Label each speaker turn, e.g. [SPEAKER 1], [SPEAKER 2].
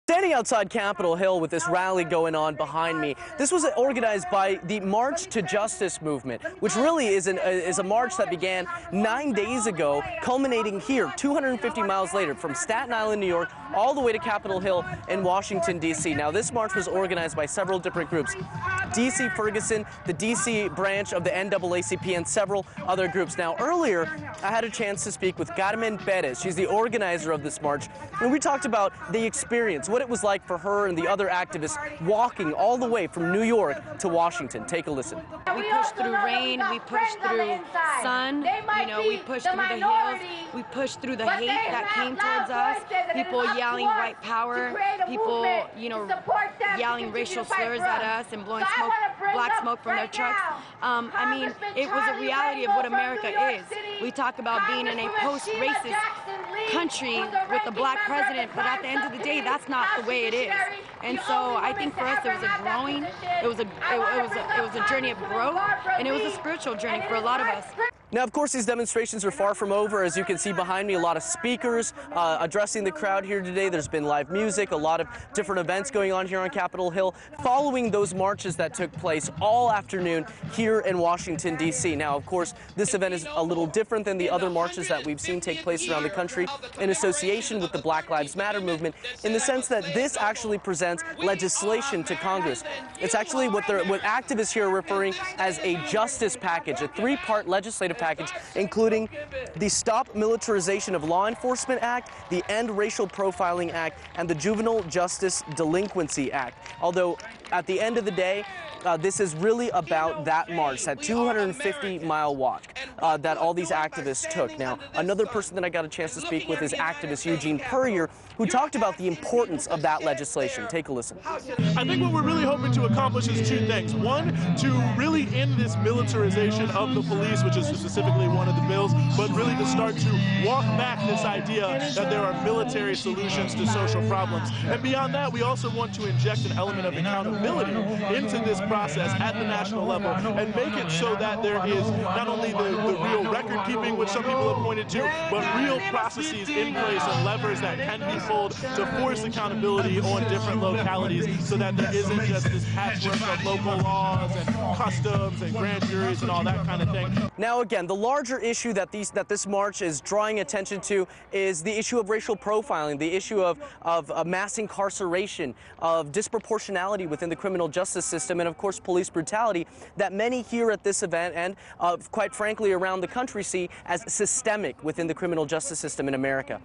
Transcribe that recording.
[SPEAKER 1] Standing outside Capitol Hill with this rally going on behind me, this was organized by the March to Justice movement, which really is a march that began 9 days ago, culminating here 250 miles later from Staten Island, New York, all the way to Capitol Hill in Washington, D.C. Now, this march was organized by several different groups. D.C. Ferguson, the D.C. branch of the NAACP, and several other groups. Now, earlier, I had a chance to speak with Carmen Perez. She's the organizer of this march, and we talked about the experience, what it was like for her and the other activists walking all the way from New York to Washington. Take a listen.
[SPEAKER 2] We pushed through rain, we pushed through sun, we pushed through the hills, we pushed through the hate that came towards us, people yelling white power, people, yelling racial slurs at us and blowing black smoke from their trucks. I mean, it was a reality of what America is. We talk about being in a post-racist country with a black president, but at the end of the day, that's not the way it is. And so I think for us, it was a journey of growth, and it was a spiritual journey for a lot of us.
[SPEAKER 1] Now, of course, these demonstrations are far from over. As you can see behind me, a lot of speakers addressing the crowd here today. There's been live music, a lot of different events going on here on Capitol Hill, following those marches that took place all afternoon here in Washington, D.C. Now, of course, this event is a little different than the other marches that we've seen take place around the country in association with the Black Lives Matter movement, in the sense that this actually presents legislation to Congress. It's actually what activists here are referring as a justice package, a three-part legislative package, including the Stop Militarization of Law Enforcement Act, the End Racial Profiling Act, and the Juvenile Justice Delinquency Act. Although, at the end of the day, this is really about that march, that 250-mile walk that all these activists took. Now, another person that I got a chance to speak with is activist Eugene Puryear, who talked about the importance of that legislation. Take a listen.
[SPEAKER 3] I think what we're really hoping to accomplish is two things. One, to really end this militarization of the police, which is specifically one of the bills, but really to start to walk back this idea that there are military solutions to social problems. And beyond that, we also want to inject an element of accountability into this process at the national level and make it so that there is not only the real record keeping, which some people have pointed to, but real processes in place and levers that can be pulled to force accountability on different localities, so that there isn't just this patchwork of local laws and customs and grand juries and all that kind of thing.
[SPEAKER 1] Now, again, the larger issue that this march is drawing attention to is the issue of racial profiling, the issue of mass incarceration, of disproportionality within the criminal justice system, and of course police brutality that many here at this event and quite frankly around the country see as systemic within the criminal justice system in America.